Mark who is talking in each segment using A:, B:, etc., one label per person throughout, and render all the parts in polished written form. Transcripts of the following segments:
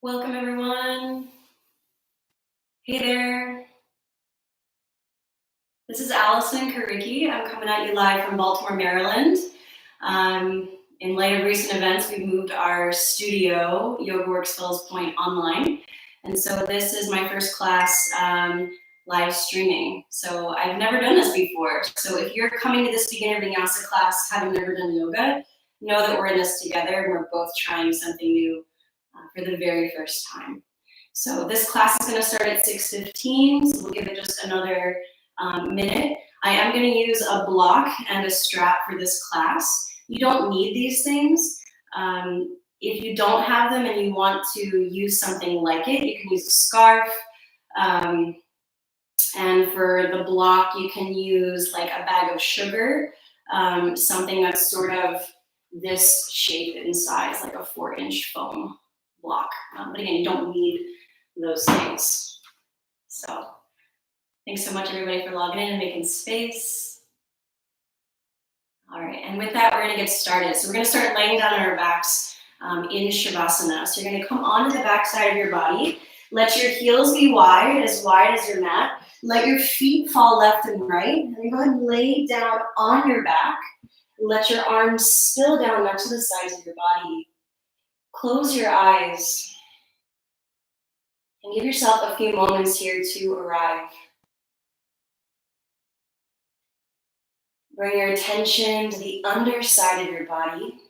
A: Welcome everyone. Hey there. This is Allison Karicki. I'm coming at you live from Baltimore, Maryland. In light of recent events, we've moved our studio, Yoga Works Fells Point, online. And so this is my first class live streaming. So I've never done this before. So if you're coming to this beginner Vinyasa class, having never done yoga, know that we're in this together and we're both trying something new for the very first time. So this class is going to start at 6:15, so we'll give it just another minute. I am going to use a block and a strap for this class. You don't need these things. If you don't have them and you want to use something like it, you can use a scarf. And for the block, you can use like a bag of sugar, something that's sort of this shape in size, like a 4-inch foam block. But again, you don't need those things. So thanks so much everybody for logging in and making space. All right, and with that, we're gonna get started. So we're gonna start laying down on our backs in Shavasana. So you're gonna come onto the back side of your body. Let your heels be wide as your mat. Let your feet fall left and right. And then go ahead and lay down on your back. Let your arms spill down next to the sides of your body. Close your eyes. And give yourself a few moments here to arrive. Bring your attention to the underside of your body.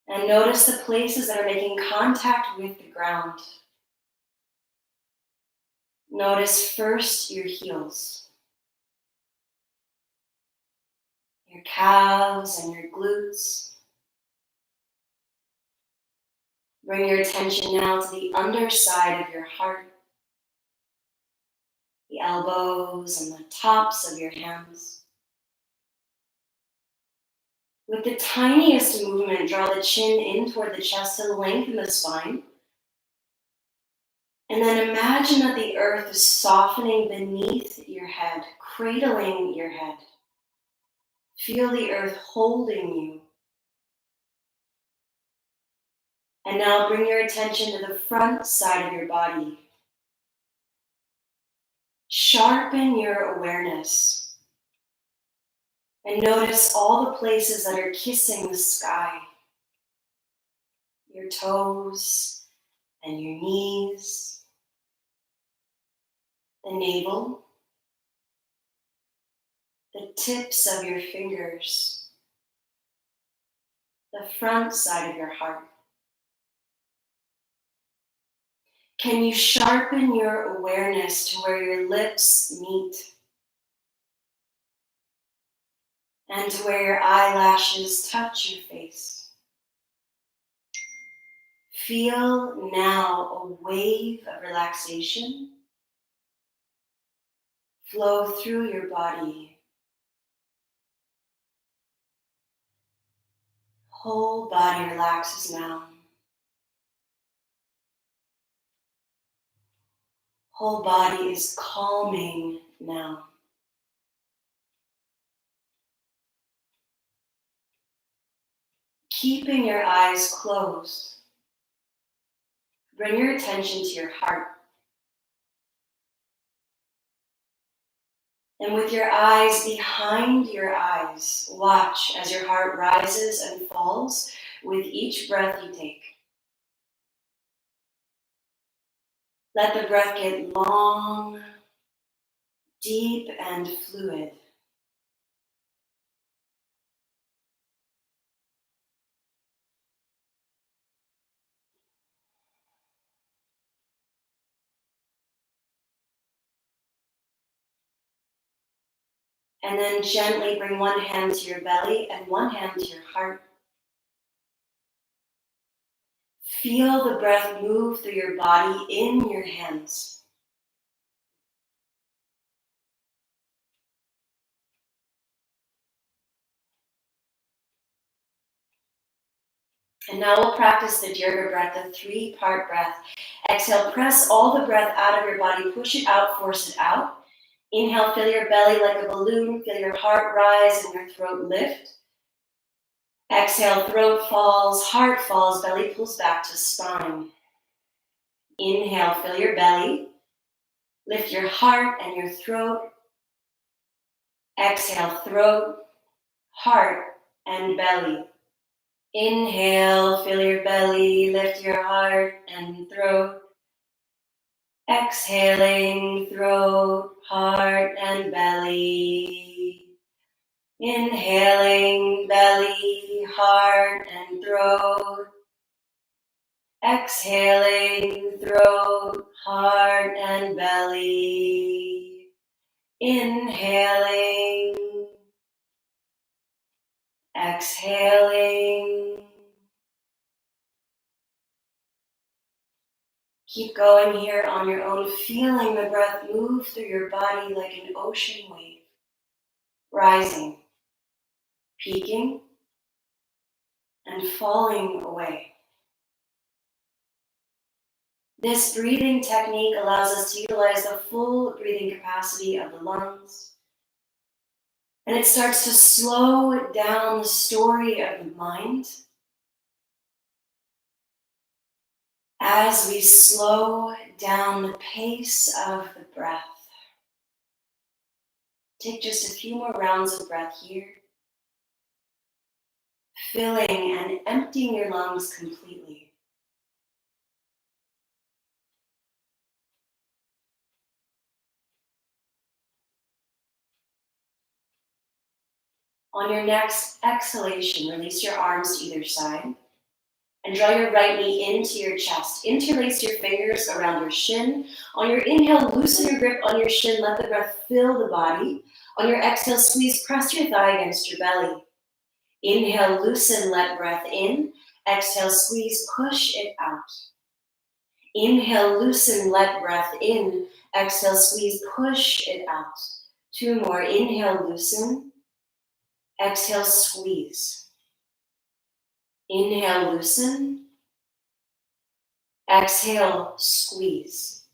A: And notice the places that are making contact with the ground. Notice first your heels, your calves and your glutes. Bring your attention now to the underside of your heart, the elbows and the tops of your hands. With the tiniest movement, draw the chin in toward the chest to lengthen the spine. And then imagine that the earth is softening beneath your head, cradling your head. Feel the earth holding you. And now bring your attention to the front side of your body. Sharpen your awareness. And notice all the places that are kissing the sky. Your toes and your knees. The navel. The tips of your fingers. The front side of your heart. Can you sharpen your awareness to where your lips meet? And to where your eyelashes touch your face? Feel now a wave of relaxation flow through your body. Whole body relaxes now. Whole body is calming now. Keeping your eyes closed, bring your attention to your heart. And with your eyes behind your eyes, watch as your heart rises and falls with each breath you take. Let the breath get long, deep, and fluid. And then gently bring one hand to your belly and one hand to your heart. Feel the breath move through your body in your hands. And now we'll practice the Dirga breath, the 3-part breath. Exhale, press all the breath out of your body, push it out, force it out. Inhale, fill your belly like a balloon, feel your heart rise and your throat lift. Exhale, throat falls, heart falls, belly pulls back to spine. Inhale, fill your belly. Lift your heart and your throat. Exhale, throat, heart, and belly. Inhale, fill your belly, lift your heart and throat. Exhaling, throat, heart, and belly. Inhaling, belly, heart, and throat. Exhaling, throat, heart, and belly. Inhaling, exhaling. Keep going here on your own, feeling the breath move through your body like an ocean wave, rising, peaking, and falling away. This breathing technique allows us to utilize the full breathing capacity of the lungs, and it starts to slow down the story of the mind as we slow down the pace of the breath. Take just a few more rounds of breath here, filling and emptying your lungs completely. On your next exhalation, release your arms to either side and draw your right knee into your chest. Interlace your fingers around your shin. On your inhale, loosen your grip on your shin. Let the breath fill the body. On your exhale, squeeze, press your thigh against your belly. Inhale, loosen, let breath in. Exhale, squeeze, push it out. Inhale, loosen, let breath in. Exhale, squeeze, push it out. Two more. Inhale, loosen. Exhale, squeeze. Inhale, loosen. Exhale, squeeze.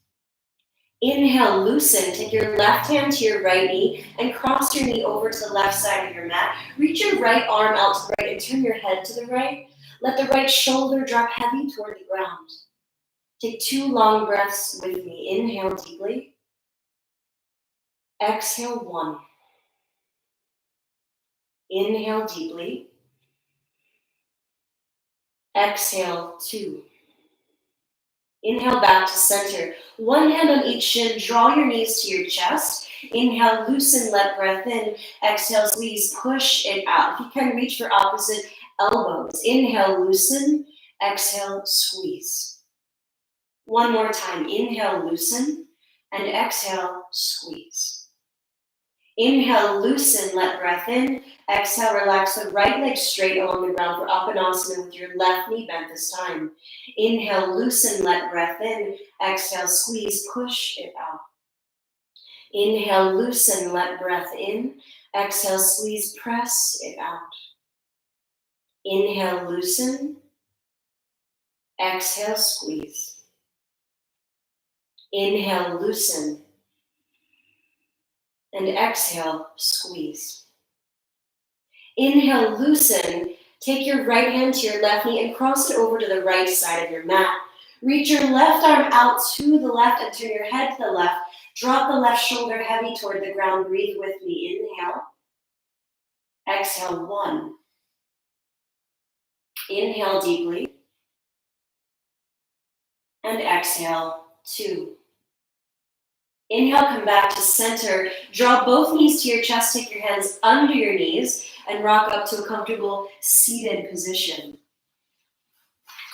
A: Inhale, loosen. Take your left hand to your right knee and cross your knee over to the left side of your mat. Reach your right arm out to the right and turn your head to the right. Let the right shoulder drop heavy toward the ground. Take 2 long breaths with me. Inhale deeply. Exhale 1. Inhale deeply. Exhale 2. Inhale back to center. One hand on each shin. Draw your knees to your chest. Inhale, loosen, let breath in. Exhale, squeeze, push it out. If you can, reach for opposite elbows. Inhale, loosen. Exhale, squeeze. One more time. Inhale, loosen. And exhale, squeeze. Inhale, loosen, let breath in. Exhale, relax the right leg straight along the ground for Uppanasana with your left knee bent this time. Inhale, loosen, let breath in. Exhale, squeeze, push it out. Inhale, loosen, let breath in. Exhale, squeeze, press it out. Inhale, loosen. Exhale, squeeze. Inhale, loosen. And exhale, squeeze. Inhale, loosen. Take your right hand to your left knee and cross it over to the right side of your mat. Reach your left arm out to the left and turn your head to the left. Drop the left shoulder heavy toward the ground. Breathe with me. Inhale. Exhale, 1. Inhale deeply. And exhale, 2. Inhale, come back to center. Draw both knees to your chest. Take your hands under your knees and rock up to a comfortable seated position.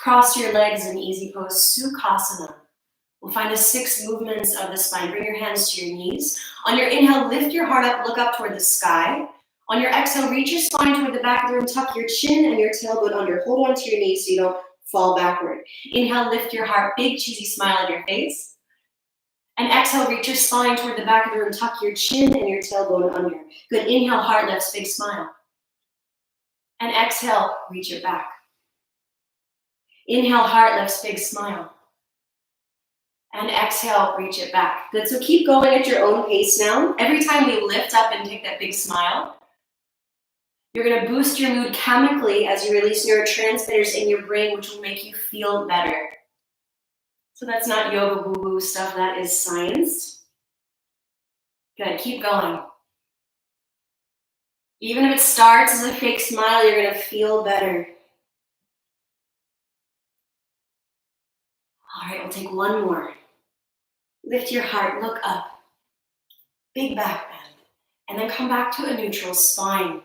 A: Cross your legs in easy pose, Sukhasana. We'll find the 6 movements of the spine. Bring your hands to your knees. On your inhale, lift your heart up, look up toward the sky. On your exhale, reach your spine toward the back of the room, tuck your chin and your tailbone under. Hold on to your knees so you don't fall backward. Inhale, lift your heart, big cheesy smile on your face. And exhale, reach your spine toward the back of the room, tuck your chin and your tailbone under. Good, inhale, heart lifts, big smile. And exhale, reach it back. Inhale, heart lifts, big smile. And exhale, reach it back. Good, so keep going at your own pace now. Every time we lift up and take that big smile, You're going to boost your mood chemically as you release neurotransmitters in your brain, which will make you feel better. So that's not yoga woo-woo stuff, that is science. Good, keep going. Even if it starts as a fake smile, you're going to feel better. All right, we'll take one more. Lift your heart, look up. Big back bend. And then come back to a neutral spine.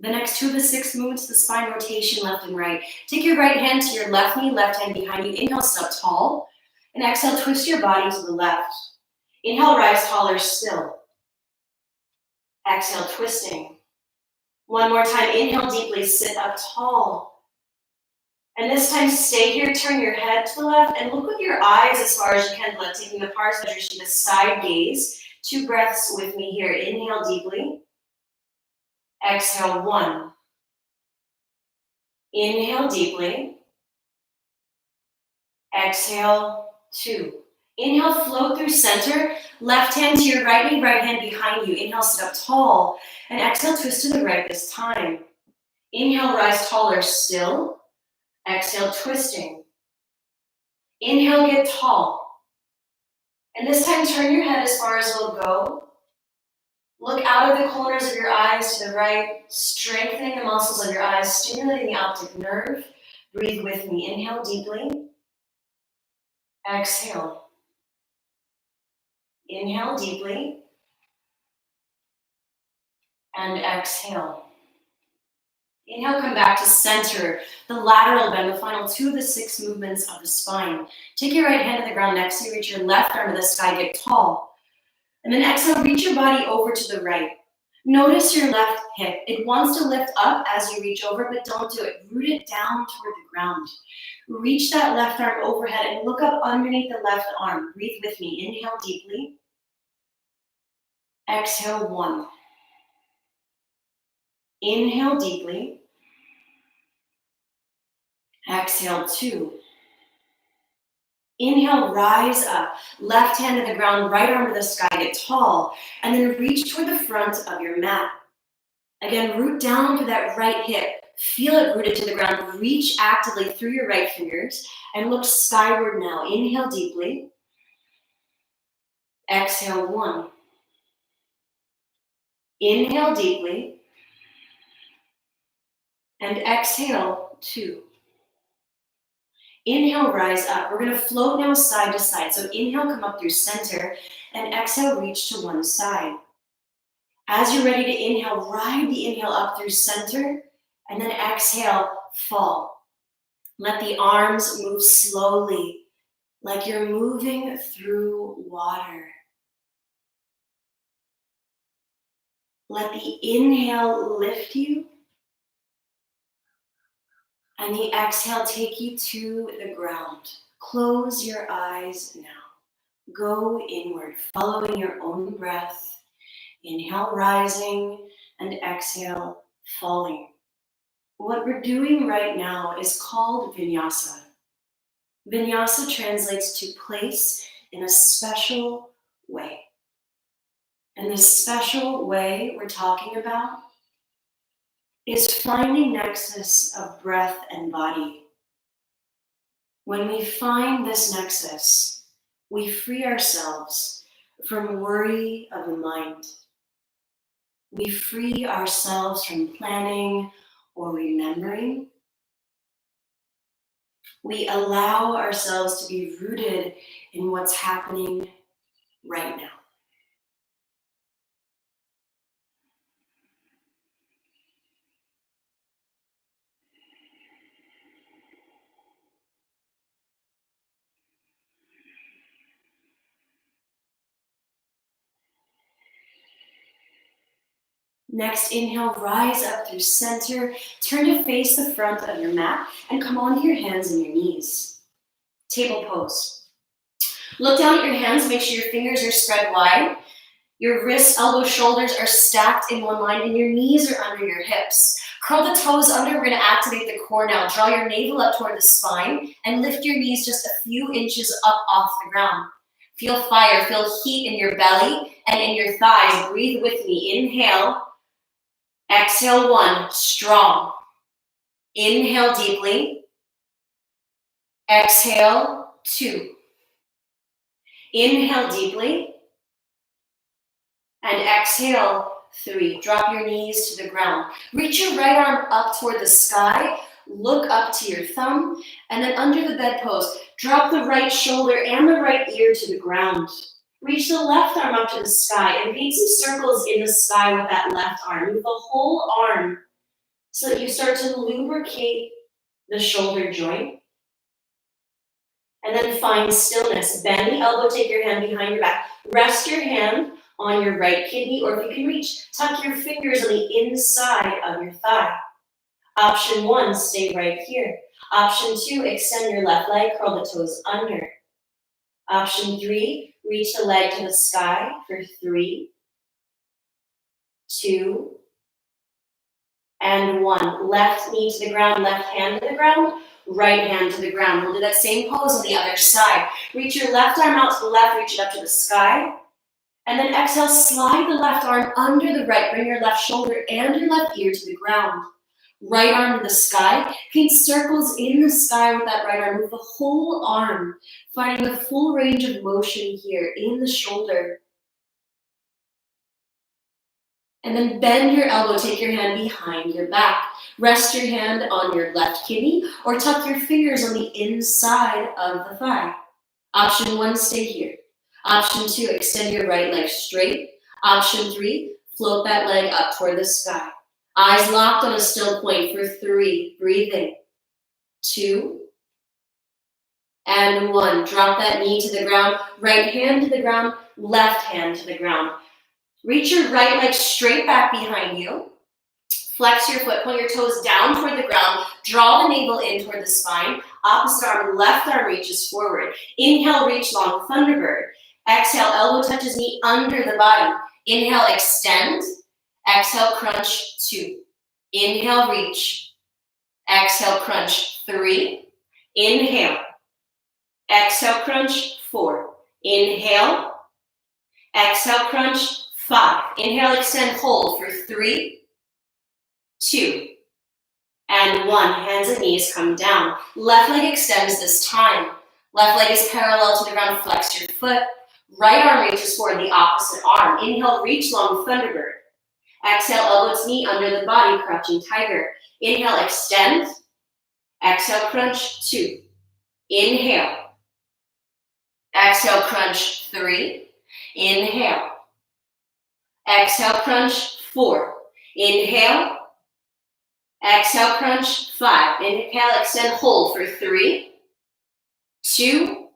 A: The next 2 of the 6 movements, the spine rotation left and right. Take your right hand to your left knee, left hand behind you. Inhale, sit up tall. And exhale, twist your body to the left. Inhale, rise taller still. Exhale, twisting. One more time, inhale deeply, sit up tall. And this time, stay here, turn your head to the left, and look with your eyes as far as you can, taking the Parsvajra side gaze. 2 breaths with me here. Inhale deeply. Exhale, 1. Inhale deeply. Exhale, 2. Inhale, float through center. Left hand to your right knee, right hand behind you. Inhale, sit up tall. And exhale, twist to the right this time. Inhale, rise taller still. Exhale, twisting. Inhale, get tall. And this time, turn your head as far as it'll go. Look out of the corners of your eyes to the right, strengthening the muscles of your eyes, stimulating the optic nerve. Breathe with me. Inhale deeply. Exhale. Inhale deeply. And exhale. Inhale, come back to center. The lateral bend, the final 2 of the 6 movements of the spine. Take your right hand to the ground next to you. Reach your left arm to the sky. Get tall. And then exhale, reach your body over to the right. Notice your left hip. It wants to lift up as you reach over, but don't do it. Root it down toward the ground. Reach that left arm overhead and look up underneath the left arm. Breathe with me. Inhale deeply. Exhale, 1. Inhale deeply. Exhale, 2. Inhale, rise up. Left hand to the ground, right arm to the sky, get tall. And then reach toward the front of your mat. Again, root down to that right hip. Feel it rooted to the ground. Reach actively through your right fingers and look skyward now. Inhale deeply. Exhale, 1. Inhale deeply. And exhale, 2. Inhale, rise up. We're going to float now side to side. So inhale, come up through center, and exhale, reach to one side. As you're ready to inhale, ride the inhale up through center, and then exhale, fall. Let the arms move slowly, like you're moving through water. Let the inhale lift you, and the exhale take you to the ground. Close your eyes now. Go inward, following your own breath. Inhale, rising, and exhale, falling. What we're doing right now is called Vinyasa. Vinyasa translates to place in a special way. And this special way we're talking about is finding nexus of breath and body. When we find this nexus, we free ourselves from worry of the mind. We free ourselves from planning or remembering. We allow ourselves to be rooted in what's happening right now. Next, inhale, rise up through center. Turn to face the front of your mat and come onto your hands and your knees. Table pose. Look down at your hands, make sure your fingers are spread wide. Your wrists, elbows, shoulders are stacked in one line and your knees are under your hips. Curl the toes under, we're gonna activate the core now. Draw your navel up toward the spine and lift your knees just a few inches up off the ground. Feel fire, feel heat in your belly and in your thighs. Breathe with me. Inhale. Exhale 1, strong. Inhale deeply. Exhale 2. Inhale deeply. And exhale 3. Drop your knees to the ground. Reach your right arm up toward the sky. Look up to your thumb. And then under the bed pose, drop the right shoulder and the right ear to the ground. Reach the left arm up to the sky and paint some circles in the sky with that left arm. Move the whole arm so that you start to lubricate the shoulder joint. And then find stillness. Bend the elbow, take your hand behind your back. Rest your hand on your right kidney, or if you can reach, tuck your fingers on the inside of your thigh. Option 1, stay right here. Option 2, extend your left leg, curl the toes under. Option 3, reach the leg to the sky for 3, 2, and 1. Left knee to the ground, left hand to the ground, right hand to the ground. We'll do that same pose on the other side. Reach your left arm out to the left, reach it up to the sky. And then exhale, slide the left arm under the right. Bring your left shoulder and your left ear to the ground. Right arm to the sky. Paint circles in the sky with that right arm. Move the whole arm, finding the full range of motion here in the shoulder. And then bend your elbow, take your hand behind your back. Rest your hand on your left kidney or tuck your fingers on the inside of the thigh. Option 1, stay here. Option 2, extend your right leg straight. Option 3, float that leg up toward the sky. Eyes locked on a still point for 3. Breathe in. 2, and 1. Drop that knee to the ground. Right hand to the ground, left hand to the ground. Reach your right leg straight back behind you. Flex your foot, point your toes down toward the ground. Draw the navel in toward the spine. Opposite arm, left arm reaches forward. Inhale, reach long, Thunderbird. Exhale, elbow touches knee under the body. Inhale, extend. Exhale, crunch, 2. Inhale, reach. Exhale, crunch, 3. Inhale. Exhale, crunch, 4. Inhale. Exhale, crunch, 5. Inhale, extend, hold for 3, 2, and 1. Hands and knees come down. Left leg extends this time. Left leg is parallel to the ground. Flex your foot. Right arm reaches forward, the opposite arm. Inhale, reach long, Thunderbird. Exhale, elbow to knee under the body, crouching tiger. Inhale, extend. Exhale, crunch, 2. Inhale. Exhale, crunch, 3. Inhale. Exhale, crunch, 4. Inhale. Exhale, crunch, 5. Inhale, extend, hold for 3, 2,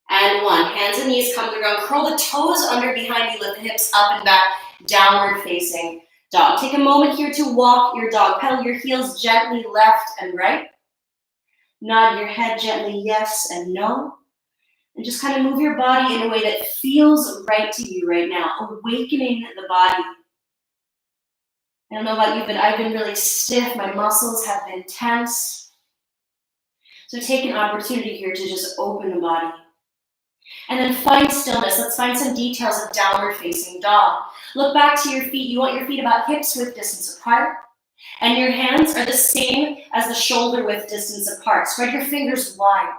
A: and 1. Hands and knees come to the ground. Curl the toes under behind you. Lift the hips up and back. Downward facing dog. Take a moment here to walk your dog. Pedal your heels gently left and right. Nod your head gently yes and no. And just kind of move your body in a way that feels right to you right now. Awakening the body. I don't know about you, but I've been really stiff. My muscles have been tense. So take an opportunity here to just open the body. And then find stillness. Let's find some details of downward facing dog. Look back to your feet. You want your feet about hips width distance apart. And your hands are the same as the shoulder width distance apart. Spread your fingers wide.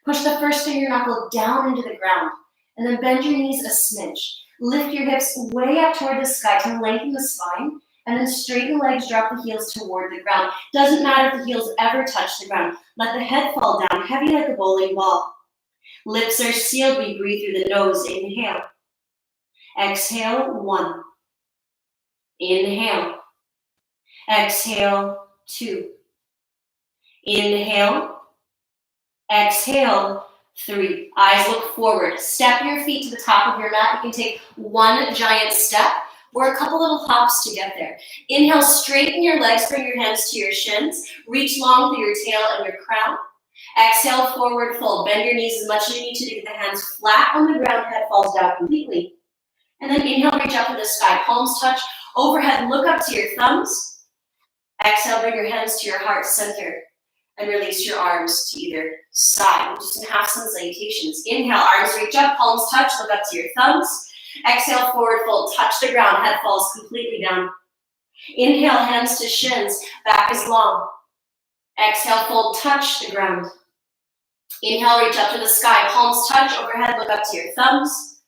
A: Push the first finger knuckle down into the ground. And then bend your knees a smidge. Lift your hips way up toward the sky to lengthen the spine. And then straighten the legs, drop the heels toward the ground. Doesn't matter if the heels ever touch the ground. Let the head fall down, heavy like a bowling ball. Lips are sealed. We breathe through the nose. Inhale. Exhale, 1. Inhale. Exhale, 2. Inhale. Exhale, 3. Eyes look forward. Step your feet to the top of your mat. You can take one giant step or a couple little hops to get there. Inhale, straighten your legs, bring your hands to your shins. Reach long through your tail and your crown. Exhale, forward fold. Bend your knees as much as you need to get the hands flat on the ground. Head falls down completely. And then inhale, reach up to the sky. Palms touch overhead. Look up to your thumbs. Exhale, bring your hands to your heart center. And release your arms to either side. Just in half sun salutations. Inhale, arms reach up, palms touch, look up to your thumbs. Exhale, forward fold, touch the ground, head falls completely down. Inhale, hands to shins, back is long. Exhale, fold, touch the ground. Inhale, reach up to the sky, palms touch overhead, look up to your thumbs.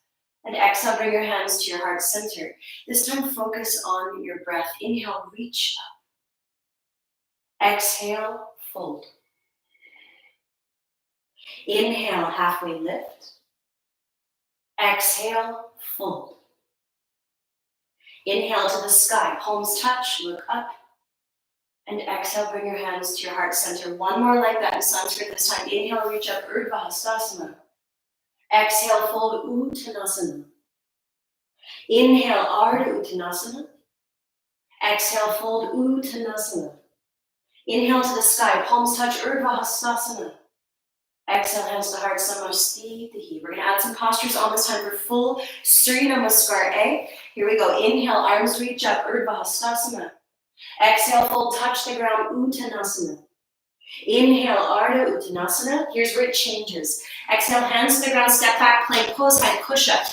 A: And exhale, bring your hands to your heart center. This time, focus on your breath. Inhale, reach up. Exhale, fold. Inhale, halfway lift. Exhale, fold. Inhale to the sky, palms touch, look up. And exhale, bring your hands to your heart center. One more like that in Sanskrit this time. Inhale, reach up, Urdhva Hastasana. Exhale, fold, Uttanasana. Inhale, Ardha Uttanasana. Exhale, fold, Uttanasana. Inhale to the sky, palms touch, Urdhva Hastasana. Exhale, hands to heart, Samastitihi. We're going to add some postures on this time for full Surya Namaskar A. Here we go. Inhale, arms reach up, Urdhva Hastasana. Exhale, fold, touch the ground, Uttanasana. Inhale, Ardha Uttanasana. Here's where it changes. Exhale, hands to the ground, step back, plank pose, high push-up.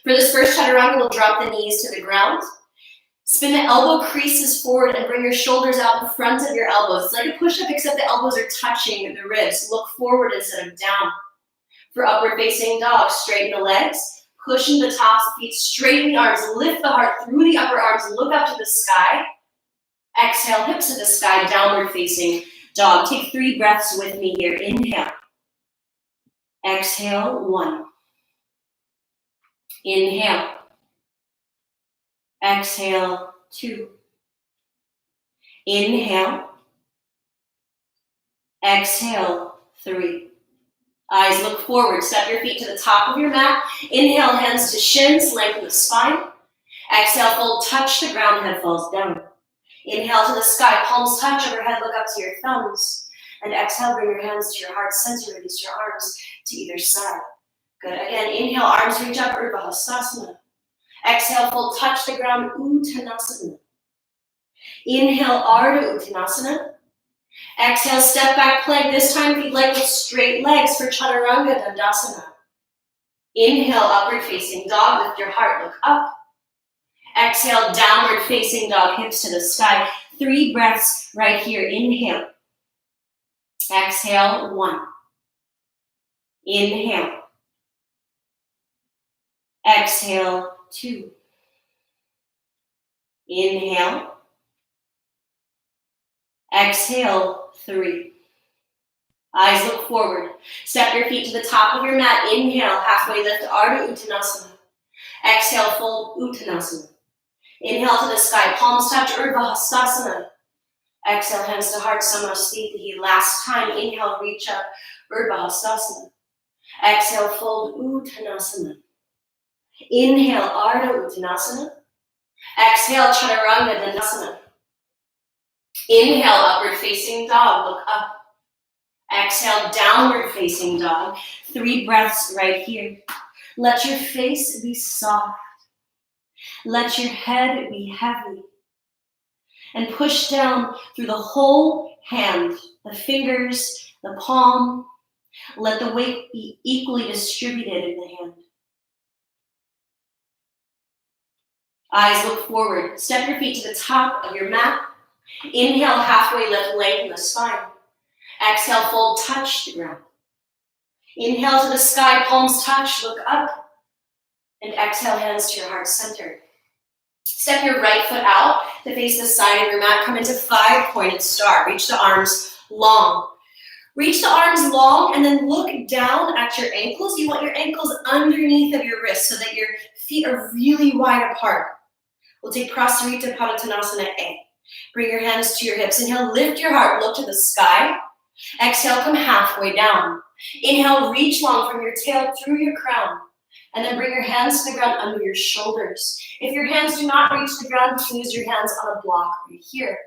A: For this first chaturanga, we'll drop the knees to the ground. Spin the elbow creases forward and bring your shoulders out in front of your elbows. It's like a push-up, except the elbows are touching the ribs. Look forward instead of down. For upward facing dog, straighten the legs, pushing the tops of the feet, straighten the arms, lift the heart through the upper arms, look up to the sky. Exhale, hips to the sky, downward facing dog. Take 3 breaths with me here. Inhale. Exhale, 1. Inhale. Exhale, 2. Inhale. Exhale, 3. Eyes look forward. Step your feet to the top of your mat. Inhale, hands to shins, lengthen the spine. Exhale, fold, touch the ground, head falls down. Inhale to the sky, palms touch overhead, look up to your thumbs. And exhale, bring your hands to your heart center, release your arms to either side. Good. Again, inhale, arms reach up, Urdhva Hastasana. Exhale, fold, touch the ground, Uttanasana. Inhale, Ardha Uttanasana. Exhale, step back plank. This time, if you'd like, with straight legs for Chaturanga Dandasana. Inhale, upward facing dog, lift your heart, look up. Exhale, downward facing dog, hips to the sky. 3 breaths right here. Inhale. Exhale, 1. Inhale. Exhale, 2. Inhale. Exhale, 3. Eyes look forward. Step your feet to the top of your mat. Inhale, halfway lift, Ardha Uttanasana. Exhale, fold, Uttanasana. Inhale to the sky, palms touch, Urdhva Hastasana. Exhale, hands to heart, Samastitihi. Last time, inhale, reach up, Urdhva Hastasana. Exhale, fold, Uttanasana. Inhale, Ardha Uttanasana. Exhale, Chaturanga Dandasana. Inhale, upward facing dog, look up. Exhale, downward facing dog. 3 breaths right here. Let your face be soft. Let your head be heavy. And push down through the whole hand, the fingers, the palm. Let the weight be equally distributed in the hand. Eyes look forward. Step your feet to the top of your mat. Inhale, halfway lift, lengthen the spine. Exhale, fold, touch the ground. Inhale to the sky, palms touch, look up. And exhale, hands to your heart center. Step your right foot out to face the side of your mat. Come into 5-pointed star. Reach the arms long. Reach the arms long and then look down at your ankles. You want your ankles underneath of your wrists so that your feet are really wide apart. We'll take Prasarita Padottanasana A. Bring your hands to your hips. Inhale, lift your heart, look to the sky. Exhale, come halfway down. Inhale, reach long from your tail through your crown. And then bring your hands to the ground under your shoulders. If your hands do not reach the ground, you can use your hands on a block right here.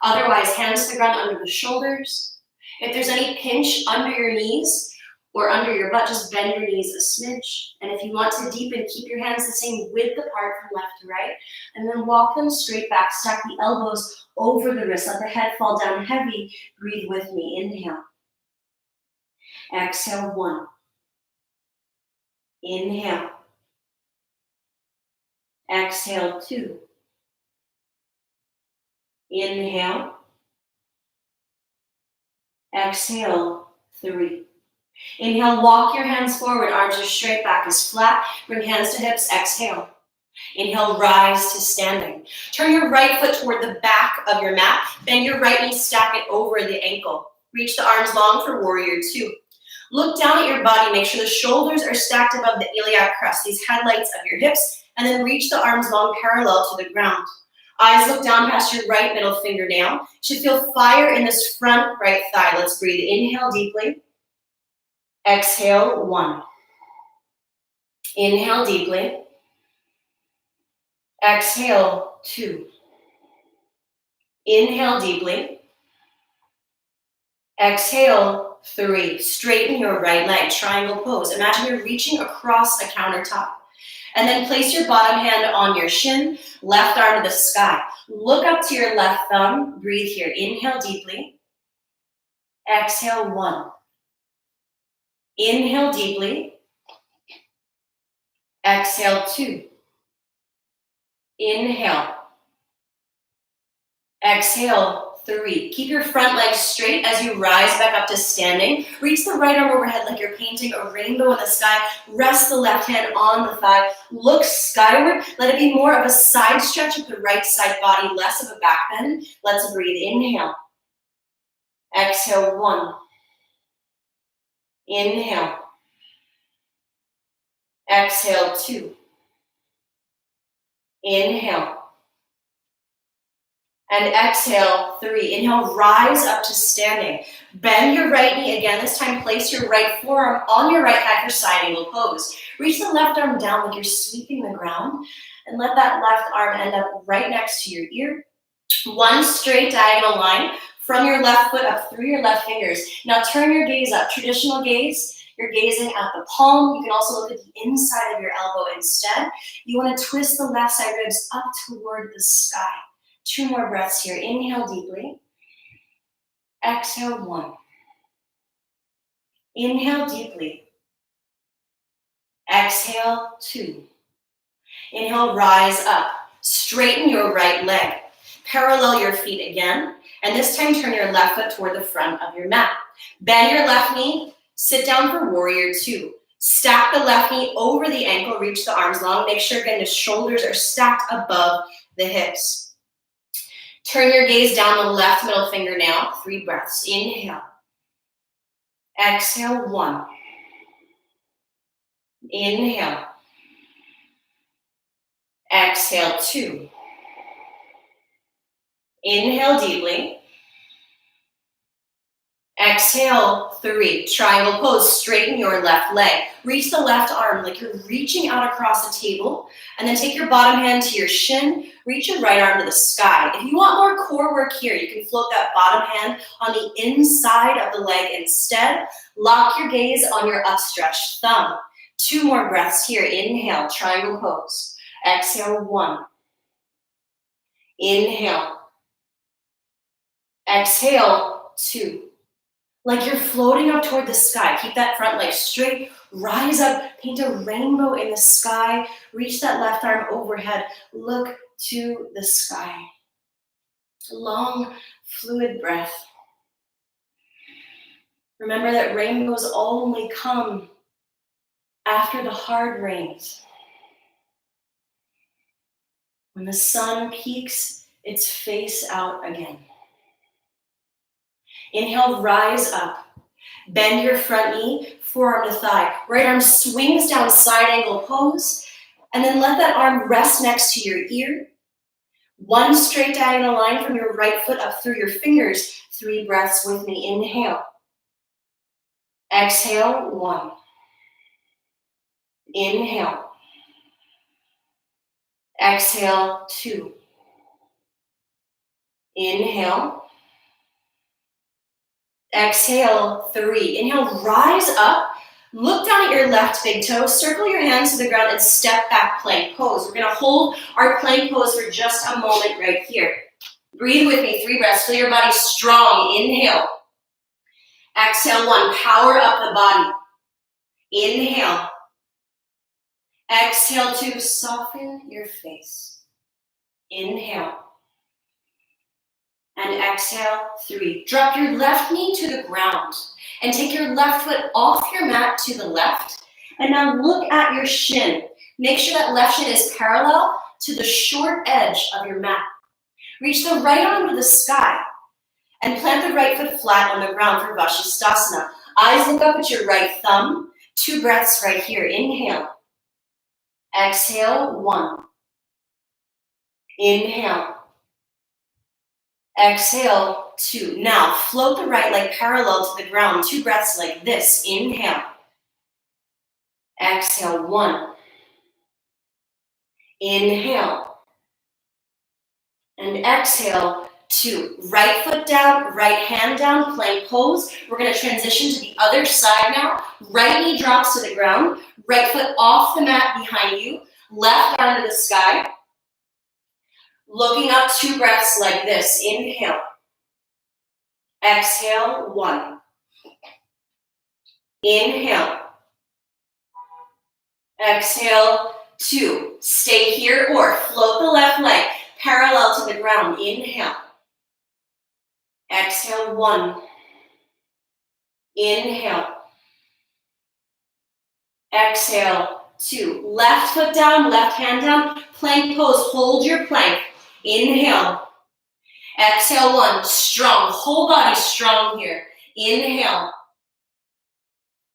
A: Otherwise, hands to the ground under the shoulders. If there's any pinch under your knees or under your butt, just bend your knees a smidge. And if you want to deepen, keep your hands the same width apart from left to right. And then walk them straight back. Stack the elbows over the wrists. Let the head fall down heavy. Breathe with me. Inhale. Exhale, 1. Inhale. Exhale, 2. Inhale. Exhale, 3. Inhale, walk your hands forward, arms are straight, back is flat. Bring hands to hips, exhale. Inhale, rise to standing. Turn your right foot toward the back of your mat. Bend your right knee, stack it over the ankle. Reach the arms long for warrior 2. Look down at your body, make sure the shoulders are stacked above the iliac crest, these headlights of your hips, and then reach the arms long parallel to the ground. Eyes look down past your right middle fingernail. Should feel fire in this front right thigh. Let's breathe. Inhale deeply. Exhale, 1. Inhale deeply. Exhale, 2. Inhale deeply. Exhale, 3. Straighten your right leg, triangle pose. Imagine you're reaching across a countertop. And then place your bottom hand on your shin, left arm to the sky. Look up to your left thumb. Breathe here. Inhale deeply. Exhale, 1. Inhale deeply. Exhale, 2. Inhale. Exhale, 3. Keep your front leg straight as you rise back up to standing. Reach the right arm overhead like you're painting a rainbow in the sky. Rest the left hand on the thigh. Look skyward. Let it be more of a side stretch of the right side body, less of a back bend. Let's breathe. Inhale. Exhale, 1. Inhale. Exhale, 2. Inhale. And exhale, 3. Inhale, rise up to standing. Bend your right knee again. This time, place your right forearm on your right thigh for side angle pose. Reach the left arm down like you're sweeping the ground. And let that left arm end up right next to your ear. One straight diagonal line from your left foot up through your left fingers. Now turn your gaze up. Traditional gaze. You're gazing at the palm. You can also look at the inside of your elbow instead. You want to twist the left side ribs up toward the sky. 2 more breaths here. Inhale deeply. Exhale, 1. Inhale deeply. Exhale, 2. Inhale, rise up. Straighten your right leg. Parallel your feet again. And this time, turn your left foot toward the front of your mat. Bend your left knee. Sit down for warrior 2. Stack the left knee over the ankle. Reach the arms long. Make sure, again, the shoulders are stacked above the hips. Turn your gaze down the left middle fingernail. 3 breaths. Inhale. Exhale, 1. Inhale. Exhale, 2. Inhale deeply. Exhale, 3. Triangle pose. Straighten your left leg. Reach the left arm like you're reaching out across a table. And then take your bottom hand to your shin. Reach your right arm to the sky. If you want more core work here, you can float that bottom hand on the inside of the leg instead. Lock your gaze on your upstretched thumb. 2 more breaths here. Inhale, triangle pose. Exhale, 1. Inhale. Exhale, 2. Like you're floating up toward the sky. Keep that front leg straight. Rise up. Paint a rainbow in the sky. Reach that left arm overhead. Look to the sky. Long, fluid breath. Remember that rainbows only come after the hard rains. When the sun peeks its face out again. Inhale, rise up. Bend your front knee, forearm to thigh. Right arm swings down, side angle pose. And then let that arm rest next to your ear. 1 straight diagonal line from your right foot up through your fingers. 3 breaths with me. Inhale. Exhale, 1. Inhale. Exhale, 2. Inhale. Exhale, 3. Inhale, rise up. Look down at your left big toe. Circle your hands to the ground and step back plank pose. We're going to hold our plank pose for just a moment right here. Breathe with me. 3 breaths. Feel your body strong. Inhale. Exhale, 1. Power up the body. Inhale. Exhale, 2. Soften your face. Inhale. And exhale, 3. Drop your left knee to the ground and take your left foot off your mat to the left. And now look at your shin. Make sure that left shin is parallel to the short edge of your mat. Reach the right arm to the sky and plant the right foot flat on the ground for Vashisthasana. Eyes look up at your right thumb. 2 breaths right here. Inhale. Exhale, 1. Inhale. Exhale, 2. Now, float the right leg parallel to the ground. 2 breaths like this. Inhale. Exhale, 1. Inhale. And exhale, 2. Right foot down, right hand down, plank pose. We're going to transition to the other side now. Right knee drops to the ground. Right foot off the mat behind you. Left arm to the sky. Looking up, 2 breaths like this. Inhale. Exhale, 1. Inhale. Exhale, 2. Stay here or float the left leg parallel to the ground. Inhale. Exhale, 1. Inhale. Exhale, 2. Left foot down, left hand down. Plank pose. Hold your plank. Inhale. Exhale, 1. Strong. Whole body strong here. Inhale.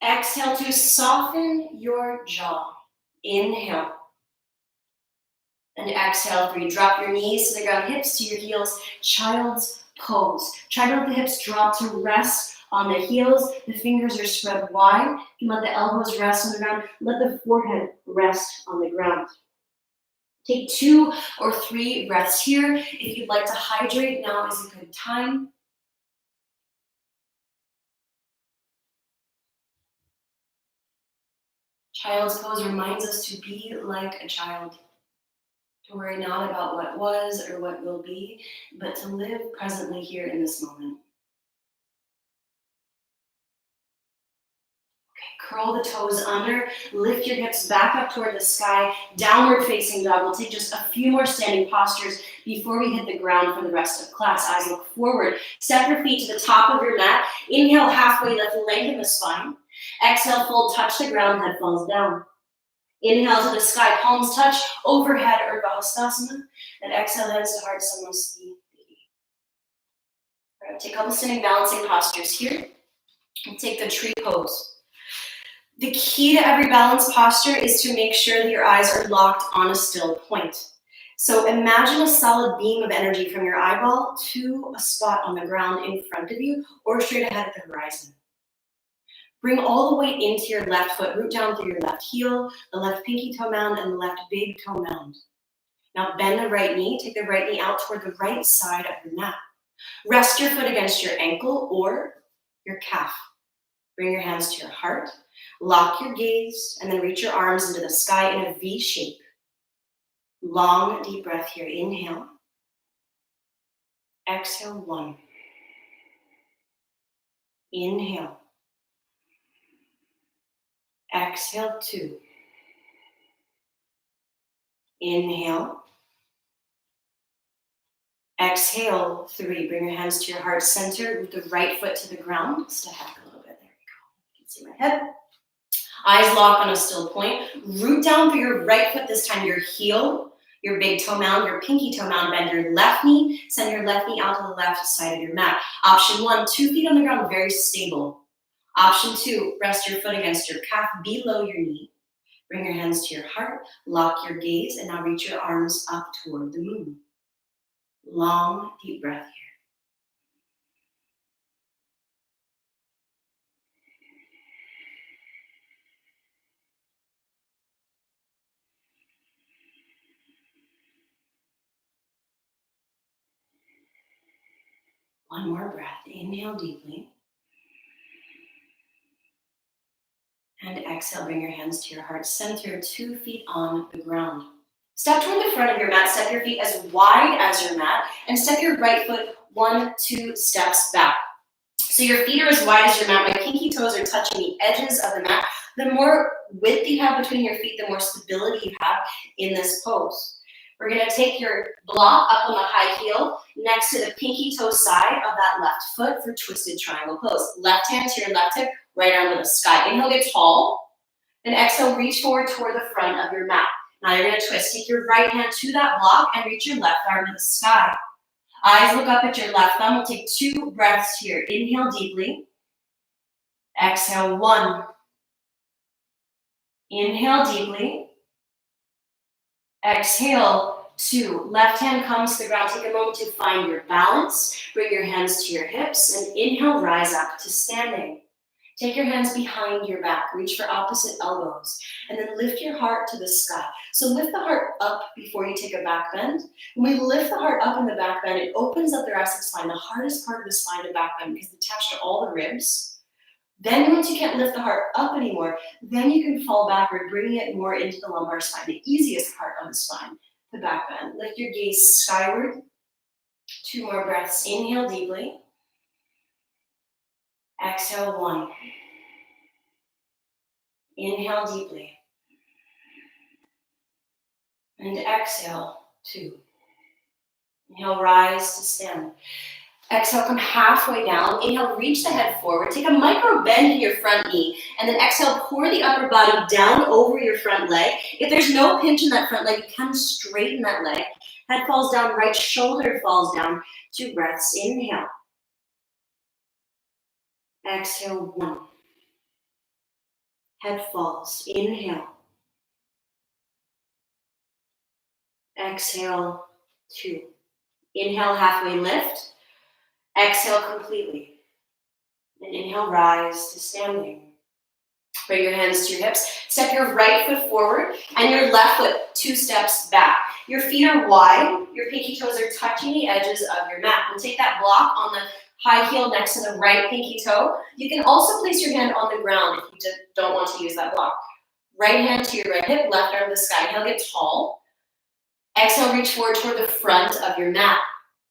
A: Exhale, 2. Soften your jaw. Inhale. And exhale, 3. Drop your knees to the ground, hips to your heels. Child's pose. Try to let the hips drop to rest on the heels. The fingers are spread wide. You can let the elbows rest on the ground. Let the forehead rest on the ground. Take 2 or 3 breaths here. If you'd like to hydrate, now is a good time. Child's pose reminds us to be like a child. To worry not about what was or what will be, but to live presently here in this moment. Curl the toes under, lift your hips back up toward the sky, downward facing dog. We'll take just a few more standing postures before we hit the ground for the rest of class. Eyes look forward. Step your feet to the top of your mat. Inhale halfway lift, lengthen the spine. Exhale, fold, touch the ground, head falls down. Inhale to the sky, palms touch, overhead Urdhva Hastasana. And exhale, hands to heart, Samasti. All right, take a couple standing balancing postures here. We'll take the tree pose. The key to every balanced posture is to make sure that your eyes are locked on a still point. So imagine a solid beam of energy from your eyeball to a spot on the ground in front of you or straight ahead at the horizon. Bring all the weight into your left foot, root down through your left heel, the left pinky toe mound, and the left big toe mound. Now bend the right knee, take the right knee out toward the right side of your mat. Rest your foot against your ankle or your calf. Bring your hands to your heart. Lock your gaze and then reach your arms into the sky in a V shape. Long, deep breath here. Inhale. Exhale, 1. Inhale. Exhale, 2. Inhale. Exhale, 3. Bring your hands to your heart center. Move the right foot to the ground. Step back a little bit. There we go. You can see my head. Eyes lock on a still point. Root down for your right foot this time, your heel, your big toe mound, your pinky toe mound. Bend your left knee. Send your left knee out to the left side of your mat. Option 1, 2 feet on the ground, very stable. Option 2, rest your foot against your calf below your knee. Bring your hands to your heart. Lock your gaze and now reach your arms up toward the moon. Long, deep breath here. One more breath. Inhale deeply. And exhale, bring your hands to your heart center, 2 feet on the ground. Step toward the front of your mat. Step your feet as wide as your mat. And step your right foot 1, 2 steps back. So your feet are as wide as your mat. My pinky toes are touching the edges of the mat. The more width you have between your feet, the more stability you have in this pose. We're gonna take your block up on the high heel next to the pinky toe side of that left foot for twisted triangle pose. Left hand to your left hip, right arm to the sky. Inhale, get tall. And exhale, reach forward toward the front of your mat. Now you're gonna twist. Take your right hand to that block and reach your left arm to the sky. Eyes look up at your left thumb. We'll take 2 breaths here. Inhale deeply. Exhale, 1. Inhale deeply. Exhale, 2. Left hand comes to the ground. Take a moment to find your balance. Bring your hands to your hips and inhale, rise up to standing. Take your hands behind your back. Reach for opposite elbows and then lift your heart to the sky. So lift the heart up before you take a back bend. When we lift the heart up in the back bend, it opens up the thoracic spine, the hardest part of the spine to back bend because it's attached to all the ribs. Then once you can't lift the heart up anymore, then you can fall backward, bringing it more into the lumbar spine, the easiest part of the spine, the back bend. Lift your gaze skyward. 2 more breaths. Inhale deeply. Exhale, 1. Inhale deeply. And exhale, 2. Inhale, rise to stand. Exhale, come halfway down. Inhale, reach the head forward. Take a micro bend in your front knee. And then exhale, pour the upper body down over your front leg. If there's no pinch in that front leg, you can straighten that leg. Head falls down, right shoulder falls down. 2 breaths. Inhale. Exhale, 1. Head falls. Inhale. Exhale, 2. Inhale, halfway lift. Exhale completely. And inhale, rise to standing. Bring your hands to your hips. Step your right foot forward and your left foot 2 steps back. Your feet are wide. Your pinky toes are touching the edges of your mat. And take that block on the high heel next to the right pinky toe. You can also place your hand on the ground if you don't want to use that block. Right hand to your right hip, left arm to the sky. Inhale, get tall. Exhale, reach forward toward the front of your mat.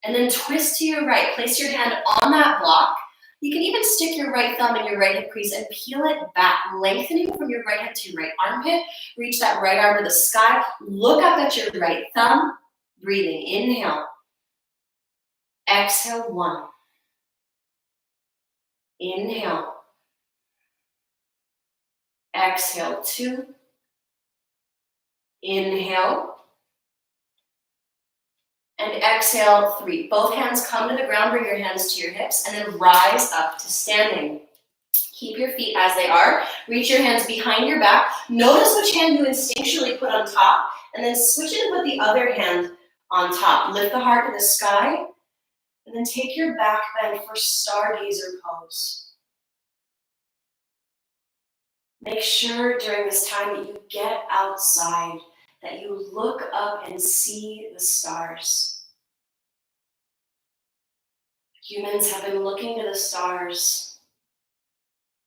A: And then twist to your right. Place your hand on that block. You can even stick your right thumb in your right hip crease and peel it back, lengthening from your right hip to your right armpit. Reach that right arm to the sky. Look up at your right thumb. Breathing. Inhale. Exhale, 1. Inhale. Exhale, 2. Inhale. And exhale, 3. Both hands come to the ground, bring your hands to your hips, and then rise up to standing. Keep your feet as they are. Reach your hands behind your back. Notice which hand you instinctually put on top, and then switch it and put the other hand on top. Lift the heart to the sky, and then take your back bend for stargazer pose. Make sure during this time that you get outside, that you look up and see the stars. Humans have been looking to the stars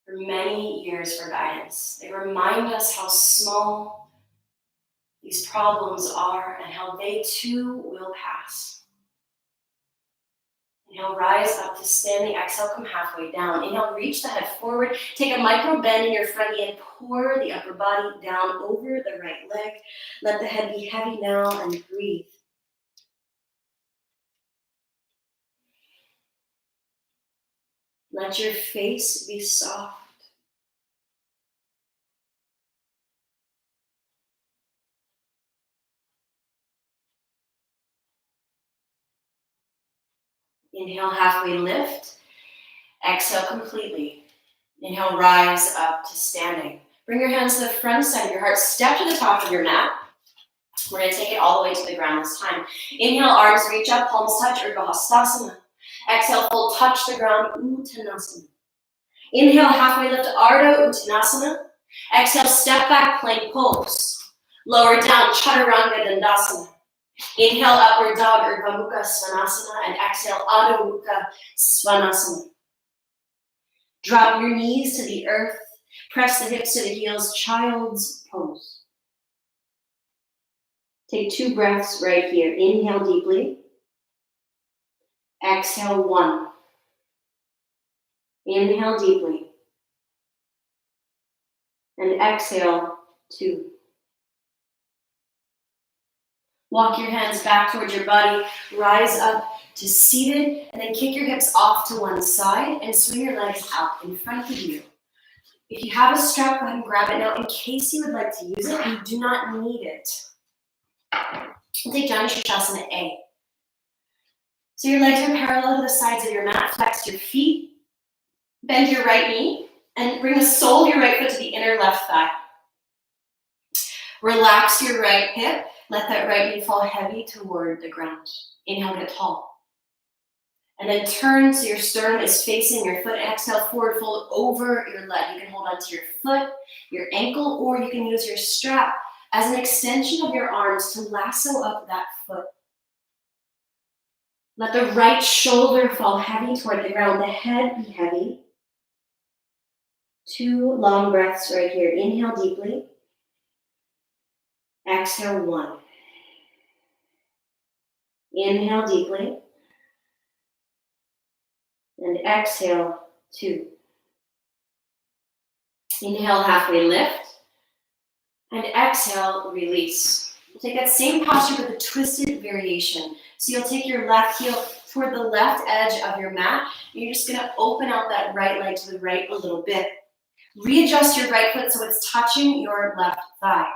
A: for many years for guidance. They remind us how small these problems are and how they too will pass. Inhale, rise up to standing. Exhale, come halfway down. Inhale, reach the head forward. Take a micro bend in your front knee and pour the upper body down over the right leg. Let the head be heavy now and breathe. Let your face be soft. Inhale, halfway lift. Exhale completely. Inhale, rise up to standing. Bring your hands to the front side of your heart. Step to the top of your mat. We're going to take it all the way to the ground this time. Inhale, arms reach up, palms touch, Urdhva Hastasana. Exhale, full touch the ground, Uttanasana. Inhale, halfway lift, Ardha Uttanasana. Exhale, step back, plank pose. Lower down, Chaturanga Dandasana. Inhale, upward dog, Urdhva Mukha Svanasana. And exhale, Adho Mukha Svanasana. Drop your knees to the earth. Press the hips to the heels, child's pose. Take 2 breaths right here. Inhale deeply. Exhale, 1. Inhale deeply. And exhale, 2. Walk your hands back towards your body, rise up to seated, and then kick your hips off to one side and swing your legs out in front of you. If you have a strap, go ahead and grab it now in case you would like to use it. You do not need it. We'll take Janu Shirshasana A. So your legs are parallel to the sides of your mat. Flex your feet, bend your right knee, and bring the sole of your right foot to the inner left thigh. Relax your right hip. Let that right knee fall heavy toward the ground. Inhale, get tall. And then turn so your sternum is facing your foot. Exhale, forward fold over your leg. You can hold onto your foot, your ankle, or you can use your strap as an extension of your arms to lasso up that foot. Let the right shoulder fall heavy toward the ground. The head be heavy. 2 long breaths right here. Inhale deeply. Exhale, 1. Inhale deeply. And exhale, 2. Inhale, halfway lift. And exhale, release. We'll take that same posture with a twisted variation. So you'll take your left heel toward the left edge of your mat. And you're just going to open out that right leg to the right a little bit. Readjust your right foot so it's touching your left thigh.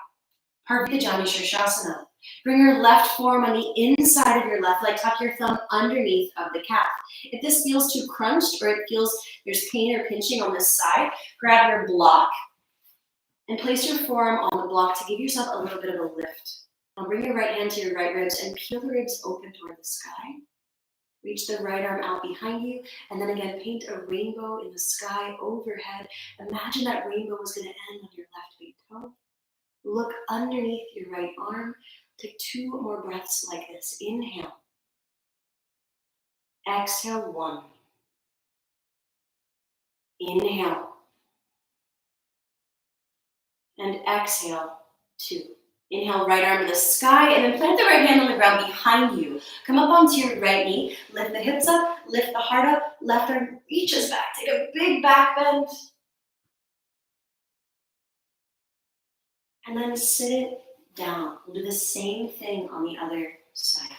A: Parvita Janu Shirshasana. Bring your left forearm on the inside of your left leg. Tuck your thumb underneath of the calf. If this feels too crunched or it feels there's pain or pinching on this side, grab your block and place your forearm on the block to give yourself a little bit of a lift. Now bring your right hand to your right ribs and peel the ribs open toward the sky. Reach the right arm out behind you, and then again, paint a rainbow in the sky overhead. Imagine that rainbow was going to end on your left big toe. Look underneath your right arm. Take 2 more breaths like this. Inhale. Exhale, 1. Inhale. And exhale, 2. Inhale, right arm to the sky, and then plant the right hand on the ground behind you. Come up onto your right knee, lift the hips up, lift the heart up, left arm reaches back. Take a big back bend. And then sit it down. We'll do the same thing on the other side.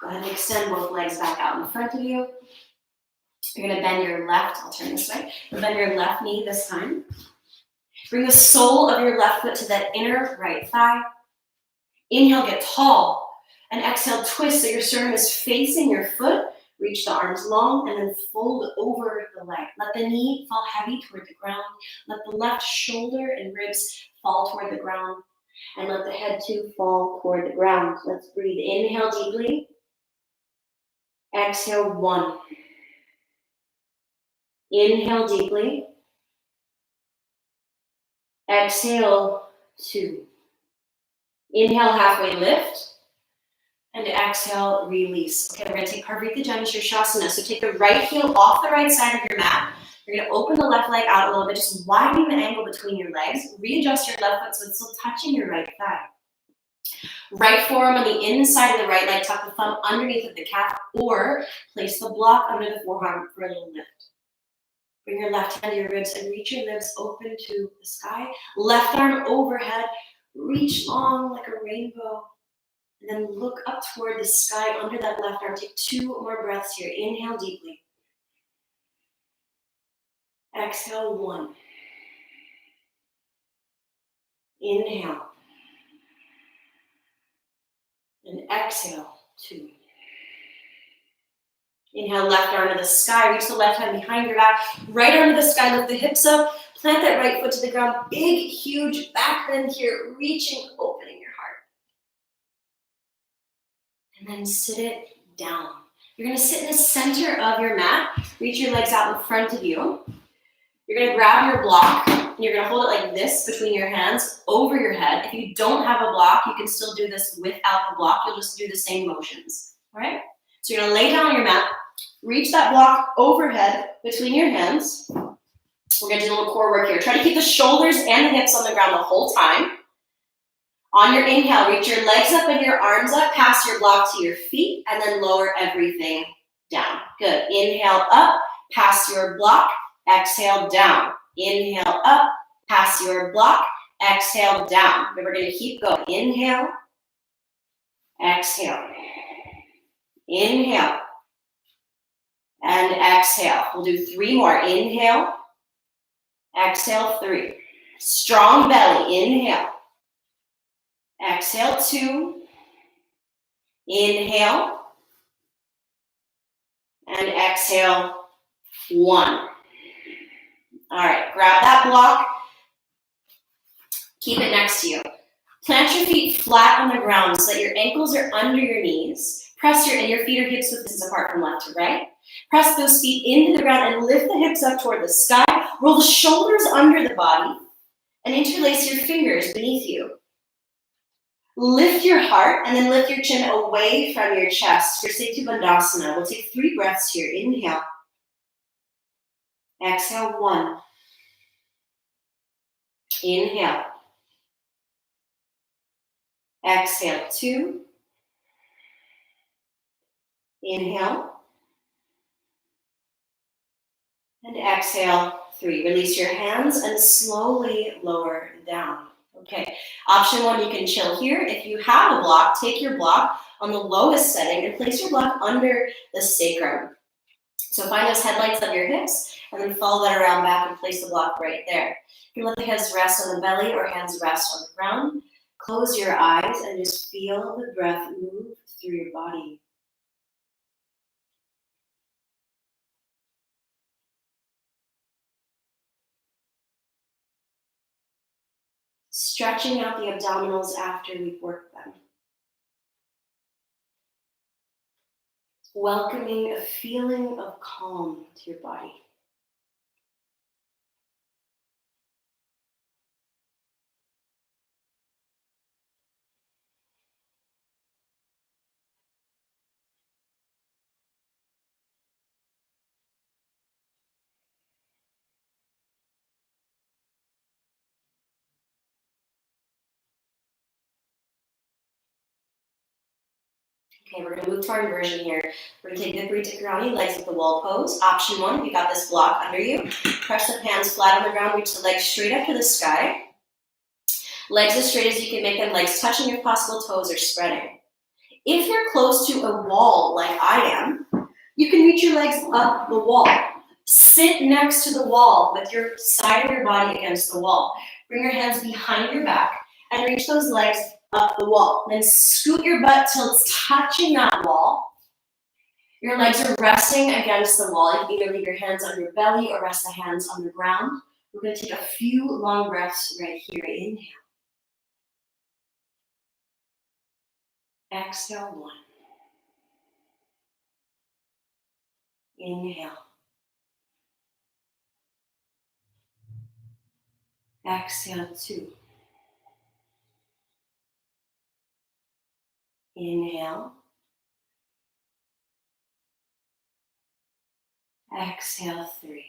A: Go ahead and extend both legs back out in front of you. You're going to bend your left, I'll turn this way. You'll bend your left knee this time. Bring the sole of your left foot to that inner right thigh. Inhale, get tall. And exhale, twist so your sternum is facing your foot. Reach the arms long and then fold over the leg. Let the knee fall heavy toward the ground. Let the left shoulder and ribs fall toward the ground. And let the head too fall toward the ground. Let's breathe. Inhale deeply. Exhale, 1. Inhale deeply. Exhale, 2. Inhale, halfway lift. And exhale, release. Okay, we're going to take Parvita Janu Shirshasana. So take the right heel off the right side of your mat. You're going to open the left leg out a little bit, just widening the angle between your legs. Readjust your left foot so it's still touching your right thigh. Right forearm on the inside of the right leg. Tuck the thumb underneath of the calf, or place the block under the forearm for a little lift. Bring your left hand to your ribs and reach your lips open to the sky. Left arm overhead. Reach long like a rainbow. And then look up toward the sky under that left arm. Take 2 more breaths here. Inhale deeply. Exhale, 1. Inhale. And exhale, 2. Inhale, left arm to the sky. Reach the left hand behind your back. Right arm to the sky. Lift the hips up. Plant that right foot to the ground. Big, huge back bend here. Reaching, opening your heart. And then sit it down. You're going to sit in the center of your mat. Reach your legs out in front of you. You're going to grab your block, and you're going to hold it like this between your hands over your head. If you don't have a block, you can still do this without the block. You'll just do the same motions. All right? So you're going to lay down on your mat. Reach that block overhead between your hands. We're going to do a little core work here. Try to keep the shoulders and the hips on the ground the whole time. On your inhale, reach your legs up and your arms up, pass your block to your feet, and then lower everything down. Good. Inhale up, pass your block, exhale down. Inhale up, pass your block, exhale down. Then we're going to keep going. Inhale, exhale. Inhale. And exhale. We'll do 3 more. Inhale. Exhale, 3. Strong belly. Inhale. Exhale, 2. Inhale. And exhale, 1. All right, grab that block. Keep it next to you. Plant your feet flat on the ground so that your ankles are under your knees. Press your feet are hips width distance apart from left to right. Press those feet into the ground and lift the hips up toward the sky. Roll the shoulders under the body and interlace your fingers beneath you. Lift your heart and then lift your chin away from your chest for Setu Bandhasana. We'll take 3 breaths here. Inhale. Exhale, 1. Inhale. Exhale, 2. Inhale. And exhale, 3. Release your hands and slowly lower down. Okay, option 1, you can chill here. If you have a block, take your block on the lowest setting and place your block under the sacrum. So find those headlights of your hips and then follow that around back and place the block right there. You can let the hands rest on the belly or hands rest on the ground. Close your eyes and just feel the breath move through your body. Stretching out the abdominals after we've worked them. Welcoming a feeling of calm to your body. Okay, we're going to move to our inversion here. We're going to take Viparita Karani, legs at the wall pose. Option 1, if you got this block under you, press the hands flat on the ground, reach the legs straight up to the sky. Legs as straight as you can make them, legs touching if possible, toes are spreading. If you're close to a wall like I am, you can reach your legs up the wall. Sit next to the wall with your side of your body against the wall. Bring your hands behind your back and reach those legs up the wall. Then scoot your butt till it's touching that wall. Your legs are resting against the wall. You can either leave your hands on your belly or rest the hands on the ground. We're going to take a few long breaths right here. Inhale. Exhale, 1. Inhale. Exhale, 2. Inhale. Exhale, 3.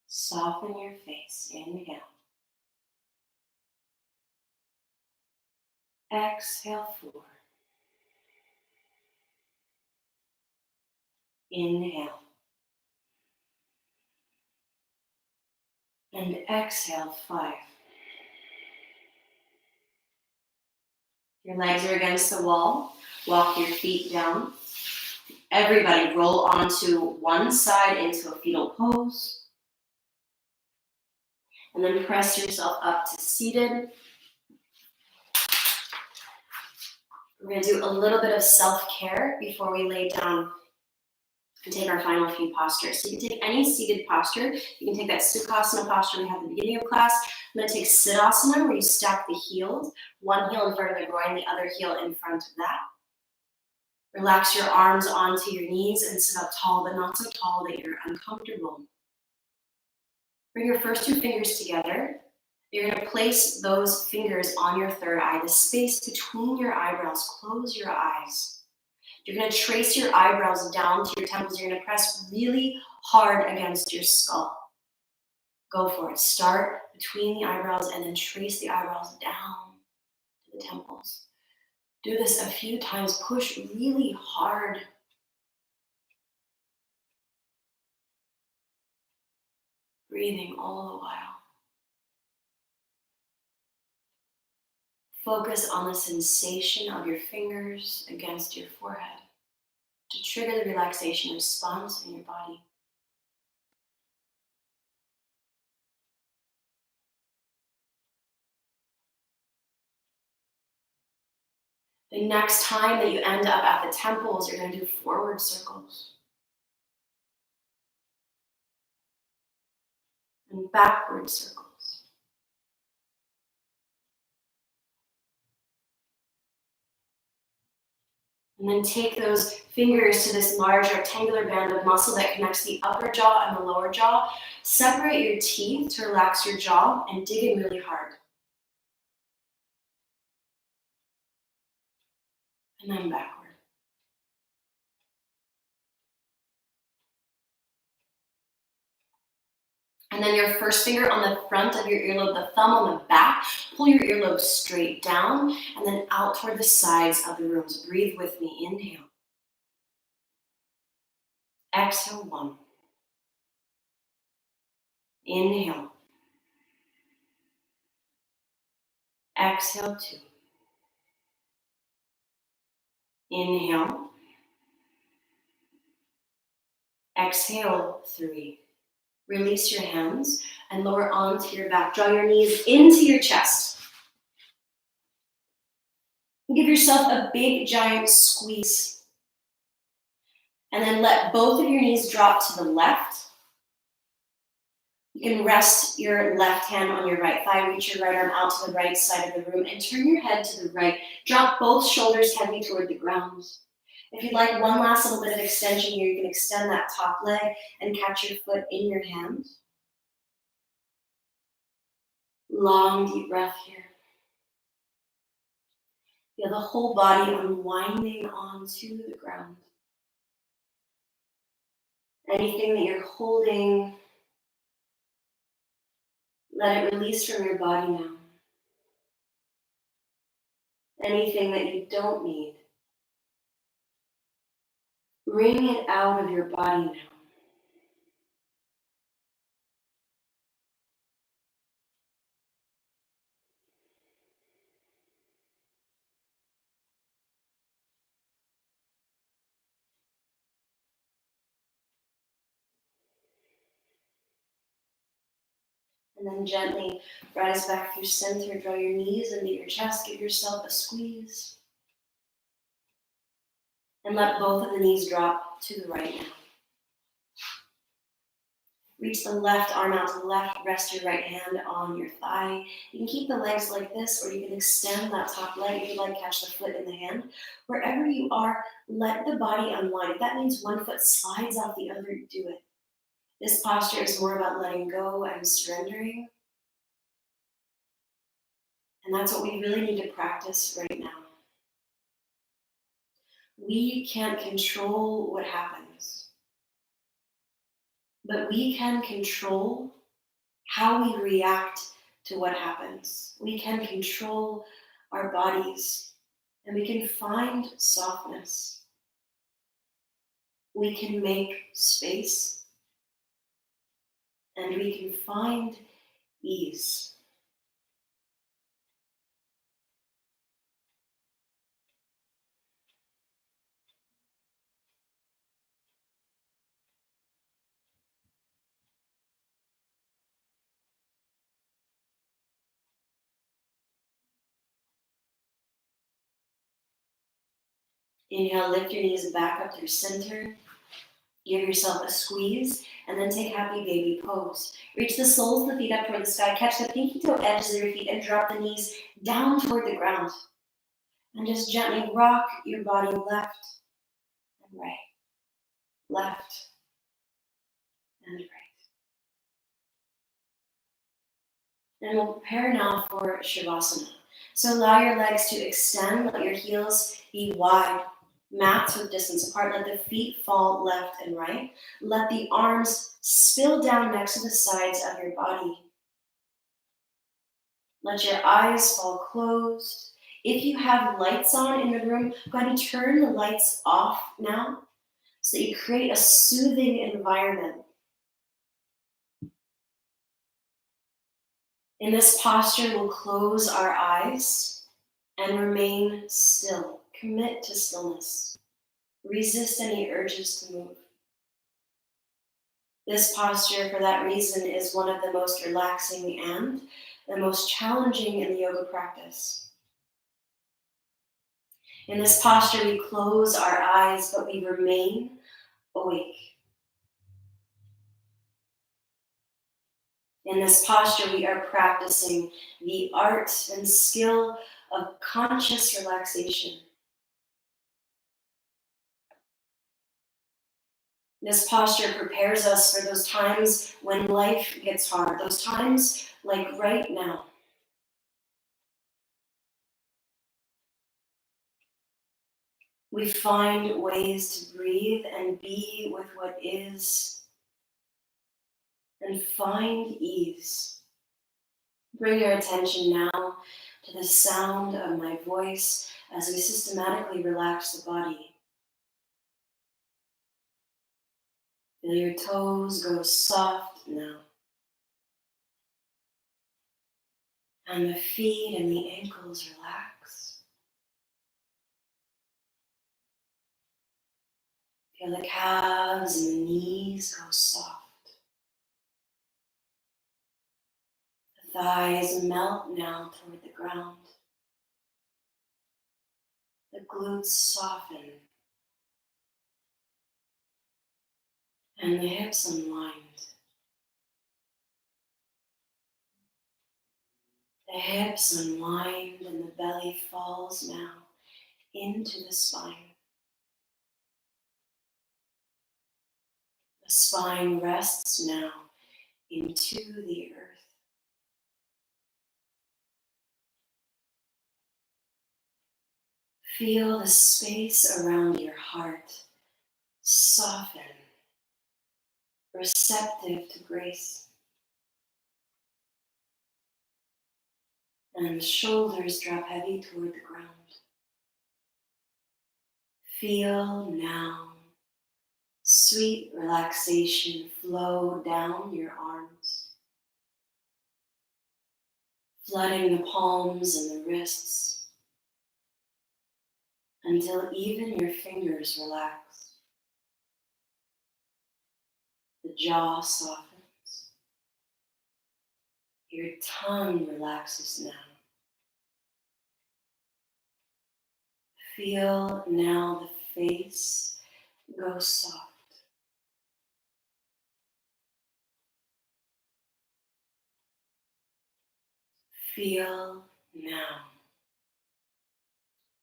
A: Soften your face. Inhale. Exhale, 4. Inhale. And exhale, 5. Your legs are against the wall. Walk your feet down. Everybody roll onto one side into a fetal pose. And then press yourself up to seated. We're going to do a little bit of self-care before we lay down and take our final few postures. So you can take any seated posture. You can take that Sukhasana posture we had at the beginning of class. I'm going to take Siddhasana, where you stack the heels, one heel in front of the groin, the other heel in front of that. Relax your arms onto your knees and sit up tall, but not so tall that you're uncomfortable. Bring your first 2 fingers together. You're going to place those fingers on your third eye, the space between your eyebrows. Close your eyes. You're going to trace your eyebrows down to your temples. You're going to press really hard against your skull. Go for it. Start between the eyebrows and then trace the eyebrows down to the temples. Do this a few times. Push really hard. Breathing all the while. Focus on the sensation of your fingers against your forehead to trigger the relaxation response in your body. The next time that you end up at the temples, you're going to do forward circles and backward circles. And then take those fingers to this large rectangular band of muscle that connects the upper jaw and the lower jaw. Separate your teeth to relax your jaw and dig in really hard. And then backward. And then your first finger on the front of your earlobe, the thumb on the back. Pull your earlobe straight down and then out toward the sides of the rooms. Breathe with me. Inhale. Exhale, 1. Inhale. Exhale, 2. Inhale. Exhale, 3. Release your hands and lower onto your back. Draw your knees into your chest. Give yourself a big, giant squeeze. And then let both of your knees drop to the left. You can rest your left hand on your right thigh, reach your right arm out to the right side of the room, and turn your head to the right. Drop both shoulders heavy toward the ground. If you'd like one last little bit of extension here, you can extend that top leg and catch your foot in your hand. Long, deep breath here. Feel the whole body unwinding onto the ground. Anything that you're holding, let it release from your body now. Anything that you don't need, bring it out of your body now. And then gently rise back through center, draw your knees into your chest, give yourself a squeeze. And let both of the knees drop to the right now. Reach the left arm out to the left, rest your right hand on your thigh. You can keep the legs like this, or you can extend that top leg if you like, catch the foot in the hand. Wherever you are, let the body unwind. If that means one foot slides off the other, do it. This posture is more about letting go and surrendering. And that's what we really need to practice right now. We can't control what happens, but we can control how we react to what happens. We can control our bodies, and we can find softness. We can make space, and we can find ease. Inhale, lift your knees back up through center. Give yourself a squeeze, and then take happy baby pose. Reach the soles of the feet up toward the sky. Catch the pinky toe edges of your feet and drop the knees down toward the ground. And just gently rock your body left and right, left and right. And we'll prepare now for Shavasana. So allow your legs to extend, let your heels be wide, mats with distance apart. Let the feet fall left and right. Let the arms spill down next to the sides of your body. Let your eyes fall closed. If you have lights on in the room, go ahead and turn the lights off now so that you create a soothing environment. In this posture, we'll close our eyes and remain still. Commit to stillness. Resist any urges to move. This posture, for that reason, is one of the most relaxing and the most challenging in the yoga practice. In this posture, we close our eyes, but we remain awake. In this posture, we are practicing the art and skill of conscious relaxation. This posture prepares us for those times when life gets hard, those times like right now. We find ways to breathe and be with what is and find ease. Bring your attention now to the sound of my voice as we systematically relax the body. Feel your toes go soft now. And the feet and the ankles relax. Feel the calves and the knees go soft. The thighs melt now toward the ground. The glutes soften. And the hips unwind. The hips unwind and the belly falls now into the spine. The spine rests now into the earth. Feel the space around your heart soften, receptive to grace. And the shoulders drop heavy toward the ground. Feel now sweet relaxation flow down your arms, flooding the palms and the wrists until even your fingers relax. The jaw softens. Your tongue relaxes now. Feel now the face go soft. Feel now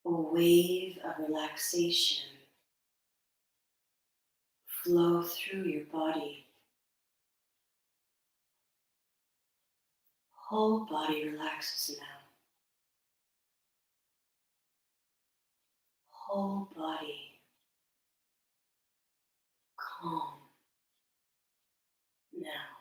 A: a wave of relaxation flow through your body. Whole body relaxes now. Whole body calm now.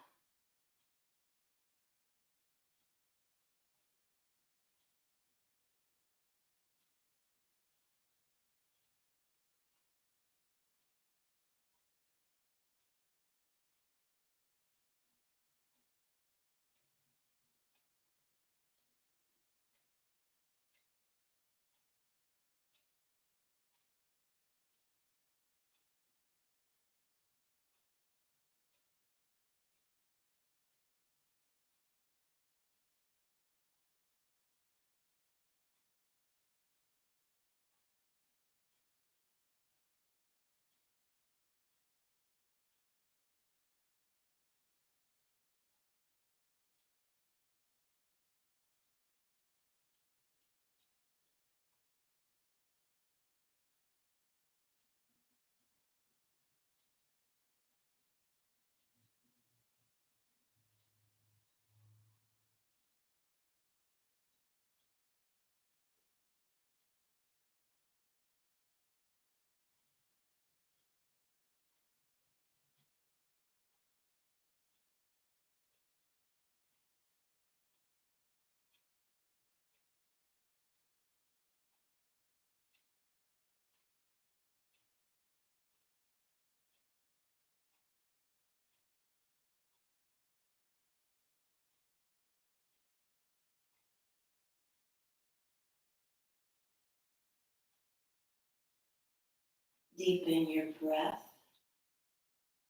A: Deepen your breath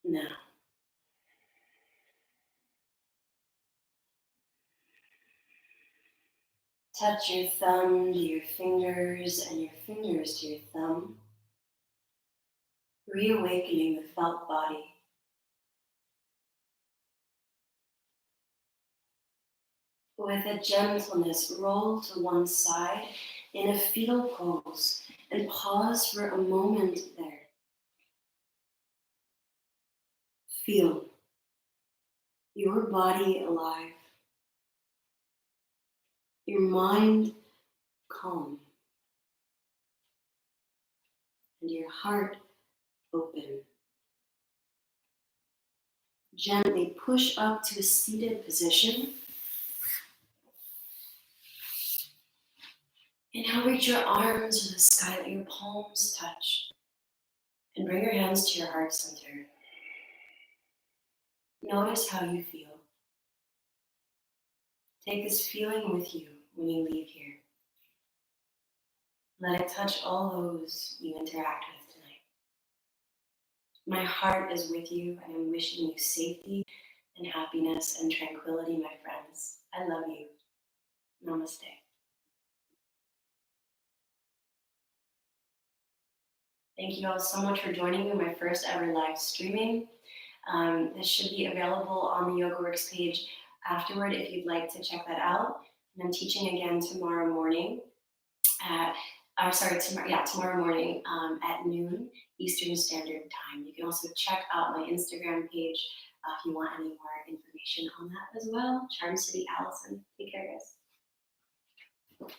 A: now. Touch your thumb to your fingers and your fingers to your thumb, reawakening the felt body. With a gentleness, roll to one side in a fetal pose and pause for a moment there. Feel your body alive, your mind calm, and your heart open. Gently push up to a seated position. And now reach your arms to the sky, let your palms touch. And bring your hands to your heart center. Notice how you feel. Take this feeling with you when you leave here. Let it touch all those you interact with tonight. My heart is with you. I am wishing you safety and happiness and tranquility, my friends. I love you. Namaste. Thank you all so much for joining me in my first ever live streaming. This should be available on the YogaWorks page afterward if you'd like to check that out. And I'm teaching again tomorrow morning tomorrow morning at noon Eastern Standard Time. You can also check out my Instagram page if you want any more information on that as well. Charm City Allison. Take care, guys.